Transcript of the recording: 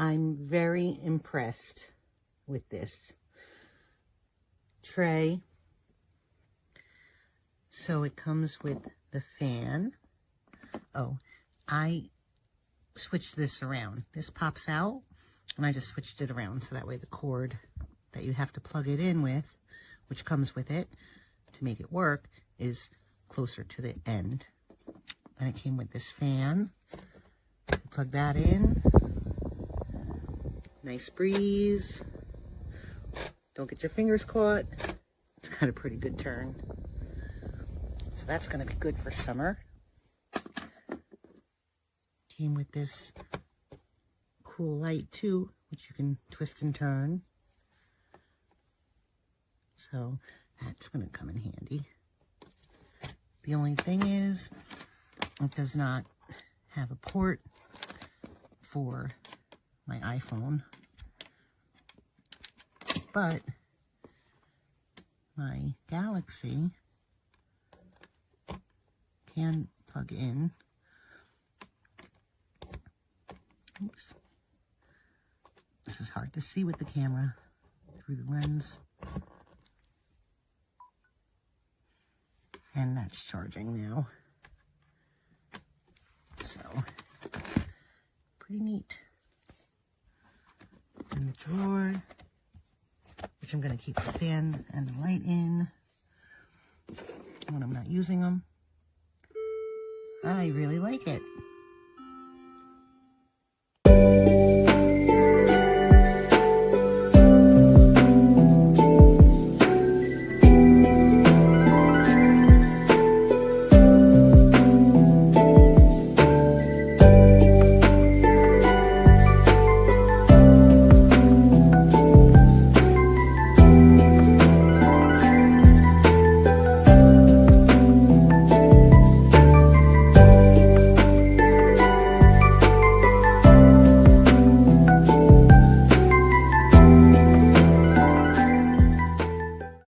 I'm very impressed with this tray. So it comes with the fan. Oh, I switched this around. This pops out, and I just switched it around so that way the cord that you have to plug it in with, which comes with it to make it work, is closer to the end. And it came with this fan. Plug that in. Nice breeze. Don't get your fingers caught. It's got a pretty good turn. So that's going to be good for summer. Came with this cool light too, which you can twist and turn. So that's going to come in handy. The only thing is, it does not have a port for my iPhone, but my Galaxy can plug in. Oops. This is hard to see with the camera through the lens. And that's charging now. So, pretty neat. In the drawer, which I'm going to keep the fan and the light in when I'm not using them. I really like it.